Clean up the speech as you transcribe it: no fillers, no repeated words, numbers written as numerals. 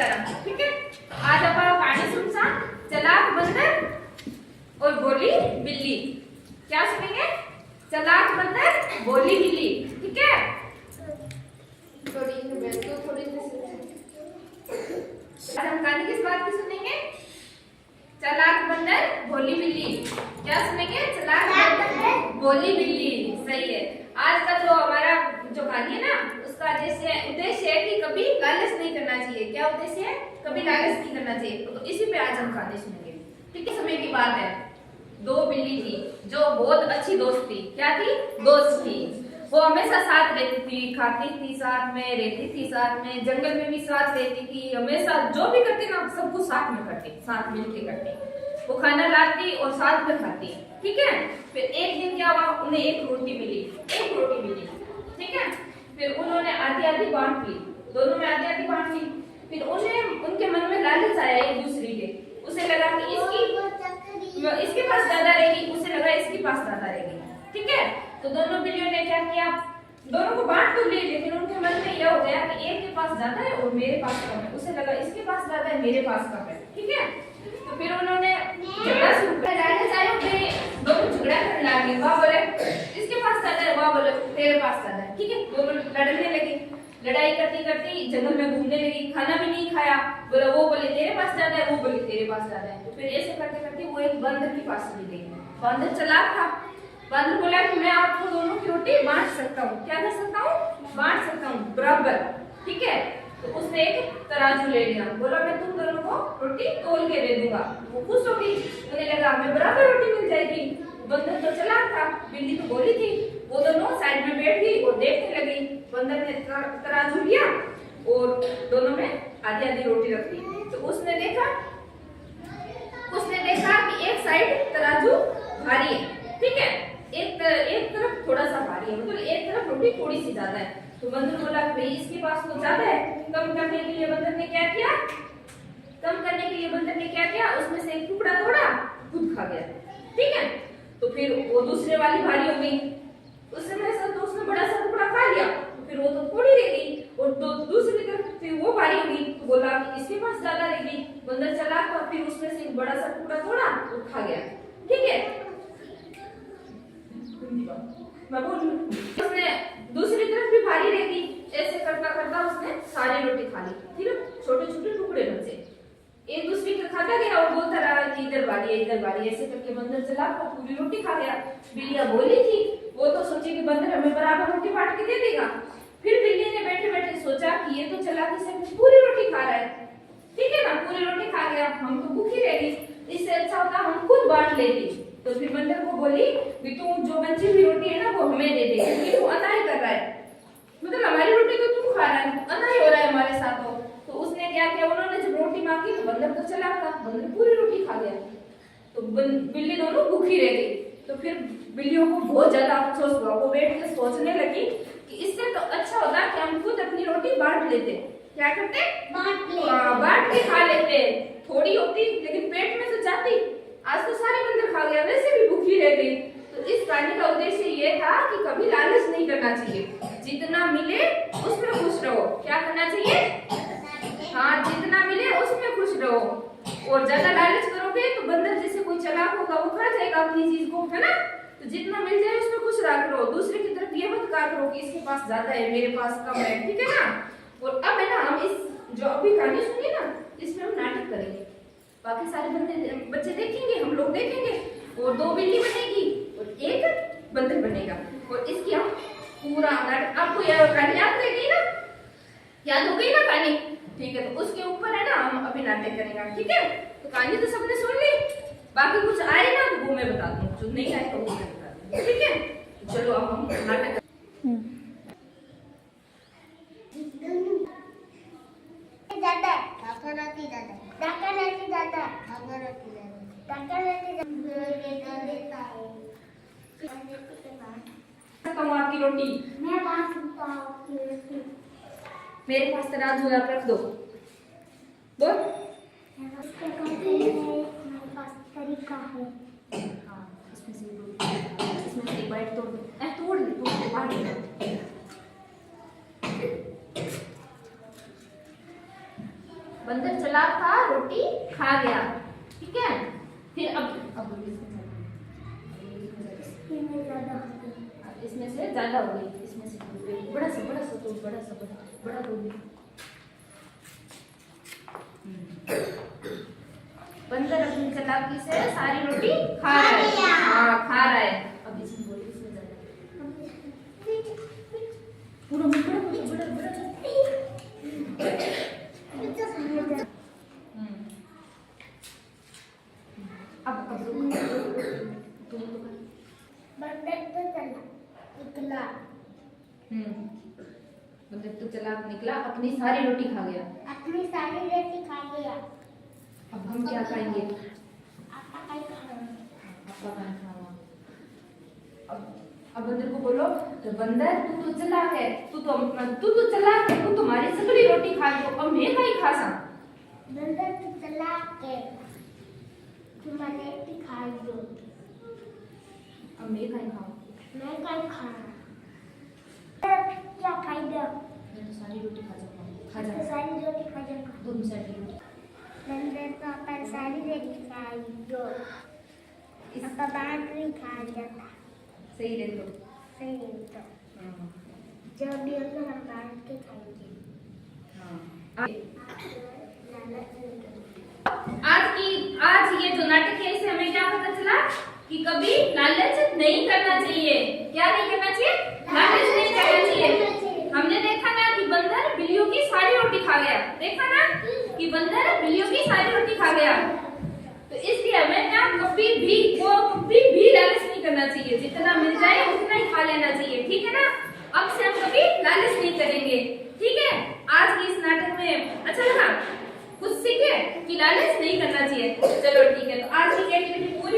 आराम से, ठीक है। आज आप कहानी सुन सा चालाक बंदर और बोली बिल्ली। क्या सुनेंगे? चालाक बंदर बोली बिल्ली, ठीक है। आज हम कहानी किस बात की सुनेंगे? चालाक बंदर भोली बिल्ली। क्या सुनेंगे? चालाक बंदर भोली बिल्ली, सही है। आज का जो हमारा जो कहानी है ना, उसका उद्देश्य है कि कभी लालच नहीं करना चाहिए। क्या उद्देश्य है? कभी लालच नहीं करना चाहिए। तो इसी पे आज हम कहानी सुनेंगे, ठीक है। समय की बात है, दो बिल्ली थी जो बहुत अच्छी दोस्त थी। क्या थी? दोस्त थी। वो हमेशा साथ रहती थी, खाती थी साथ में, रहती थी साथ में, जंगल में भी साथ रहती थी। हमेशा जो भी करती ना, सब कुछ साथ में करती, साथ मिलके करती। वो खाना लाती और साथ में खाती, ठीक है। फिर एक दिन क्या हुआ, उन्हें एक रोटी मिली, ठीक है। फिर उन्होंने आधी आधी बांट ली, दोनों में आधी आधी बांट ली। फिर उन्हें उनके मन में लालच आया एक दूसरे के। उसे लगा कि इसके पास ज्यादा रहेगी, उसे लगा इसके पास ज्यादा रहेगी, ठीक है। तो दोनों बिल्लियों ने क्या किया, दोनों को बांट तो ली, लेकिन उनके मन में यह हो गया कि एक के पास ज्यादा है और मेरे पास कम है। उसे लगा इसके पास ज्यादा है, मेरे पास कम है, ठीक है। तो फिर उन्होंने झगड़ा शुरू कर दिया, दोनों झगड़ा करने लगे। वह बोले इसके पास ज्यादा है, वह बोले तेरे पास ज्यादा है, ठीक है। दोनों लड़ने लगी, लड़ाई करती करती जंगल में घूमने लगी, खाना भी नहीं खाया। बोला, वो बोले तेरे पास ज्यादा है, वो बोले तेरे पास ज्यादा है। तो फिर ऐसे करते करते वो एक बंदर के पास चली गई। बंदर चालाक था। बंदर बोला कि मैं आपको दोनों की रोटी बांट सकता हूँ। क्या कर सकता हूँ? बांट सकता हूँ बराबर, ठीक है। तो उसने एक तराजू ले लिया, बोला मैं तुम दोनों को रोटी तोल के दे दूंगा। वो खुश हो गई, उन्हें लगा हमें बराबर रोटी मिल जाएगी। बंदर तो चालाक था, बिल्ली तो बोली थी। वो दोनों साइड में बैठ गई और देखने लगी। बंदर ने तराजू लिया और दोनों में आधी आधी रोटी रख दी। तो उसने देखा कि एक साइड तराजू भारी है, ठीक है, एक तरफ थोड़ा सा भारी है, मतलब एक तरफ रोटी थोड़ी सी ज्यादा है। तो बंदर बोला भाई इसके पास तो ज्यादा है। कम करने के लिए बंदर ने क्या किया, उसमें से एक टुकड़ा तोड़ा, खुद खा गया, ठीक है। तो फिर वो दूसरे वाली भारी हो गई, उसने बड़ा सा टुकड़ा खा लिया। तो फिर वो तो थोड़ी रह गई और दूसरी तरफ फिर वो भारी हो गई। तो बोला इसके पास ज्यादा रह गई। बंदर चालाक था, फिर उसमें से एक बड़ा सा टुकड़ा तोड़ा और खा गया, ठीक है। मैं बोल उसने दूसरी तरफ भी भारी रह गई। ऐसे करता करता उसने सारी रोटी खा ली, फिर छोटे छोटे टुकड़े बचे। एक दूसरे का खाता गया और बोलता रहा कि इधर बारी है। ऐसे करके बंदर चालाक था, पूरी रोटी खा गया। बिल्लियां बोली थी, वो तो सोची कि बंदर हमें बराबर रोटी बांट के दे देगा। फिर बिल्ली ने बैठे बैठे सोचा कि ये तो चालाकी से पूरी रोटी खा रहा है, ठीक है ना, पूरी रोटी खा गया, हम तो भूखी रह गई। इससे अच्छा होता हम खुद बांट लेती। तो फिर बंदर को बोली कि तू जो बची हुई रोटी है ना वो हमें दे दे, क्योंकि तू अनाई कर रहा है, मतलब हमारी रोटी को तू खा रहा है, अनाई हो रहा है हमारे साथ हो। तो उसने क्या किया, उन्होंने जब रोटी मांगी तो बंदर तो चालाक था, बंदर पूरी रोटी खा गया। तो बिल्ली दोनों भूखी रह गई। तो फिर बिल्लियों को बहुत ज्यादा अफसोस हुआ। वो बैठ के सोचने लगी कि इससे तो अच्छा होता कि हम खुद अपनी रोटी बांट लेते। क्या करते? बांट के खा लेते। थोड़ी होती लेकिन पेट में तो जाती। आज तो सारे बंदर खा गया, वैसे भी भूखी रह गई। तो इस कहानी का उद्देश्य ये था कि कभी लालच नहीं करना चाहिए, जितना मिले उसमें खुश रहो। क्या करना चाहिए? हाँ, जितना मिले उसमें खुश रहो। और ज्यादा लालच करोगे तो बंदर जैसे कोई चालाक होगा वो खा जाएगा अपनी चीज को, है ना। तो जितना मिल जाए उसमें खुश रहा करो। दूसरे की तरफ ये मत कहा करो कि इसके पास ज्यादा है, मेरे पास कम है, ठीक है ना। और अब है ना, हम इस जो अभी कहानी सुनी ना, इसमें हम नाटक करेंगे। बाकी सारे बच्चे देखेंगे, हम लोग देखेंगे, और दो बिल्ली बनेगी और एक बंदर बनेगा। और इसकी हम पूरा नाटक, आपको यह कहानी याद रहेगी ना, याद हो गई ना कहानी, ठीक है। तो उसके ऊपर है ना हम अभी नाटक करेंगे, ठीक है। तो कहानी तो सबने सुन ली, बाकी कुछ आए ना तो वो मैं बता दूं, जो नहीं आए तो वो मैं बता दूं, ठीक है। चलो अब हम नाटक आपकी रोटी मेरे पास तराजू है, आप रख दो। बोल। तरीका है। हाँ, इसमें से एक बाइट तोड़ दो। बंदर चालाक था, रोटी खा गया। ठीक है, फिर अब इसमें से ज्यादा हो गई, इसमें से बड़ा सा बड़ा हो गया। बंदर अपनी चालाकी से सारी रोटी खा रहा है। हाँ, खा रहा है। अब इसमें बोलिए, इसमें ज्यादा पूरा बड़ा। अब बंदर तो चला निकला। बंदर तो चालाक निकला, अपनी सारी रोटी खा गया। अपनी सारी रोटी खा गया। अब हम क्या खाएंगे? आपका क्या खाना? आपका खाना खाना। अब बंदर को बोलो, तो बंदर तू तो चालाक है, तू चालाक है, तू तुम्हारी सगड़ी रोटी खा गयो, अब मैं नहीं खा सा। बंदर तो चालाक है, तुम्हारी रोटी खा गयो, अब मैं नहीं खाऊं। मैं क्या खाना? क्या खाएगा? मैं तो सारी रोटी खा जाऊंगा। खा तो जा, सारी रोटी खा जाएगा। तुम सारी रोटी। बंदर तो अपन सारी रोटी खाएगा, इसका बाहर नहीं खा जाता। सही रहे तो। सही है तो जब भी हम लोग हम बाहर के खाएंगे। आज ये जो नाटक है, इससे हमें क्या पता चला कि कभी लालच नहीं करना चाहिए। क्या नहीं करना चाहिए? लालच नहीं करना चाहिए। हमने देखा ना कि बंदर बिल्लियों की सारी रोटी खा गया। देखा ना कि बंदर बिल्लियों की सारी रोटी खा गया। तो इसलिए हमें ना कभी भी लालच नहीं करना चाहिए। जितना मिल जाए उतना ही खा लेना चाहिए। ठीक है ना? अब से हम कभी लालच नहीं करेंगे। ठीक है? आज की इस नाटक में अच्छा लगा? कुछ सीखे कि लालच नहीं करना चाहिए। चलो ठीक है, तो आज की एक्टिविटी पूरी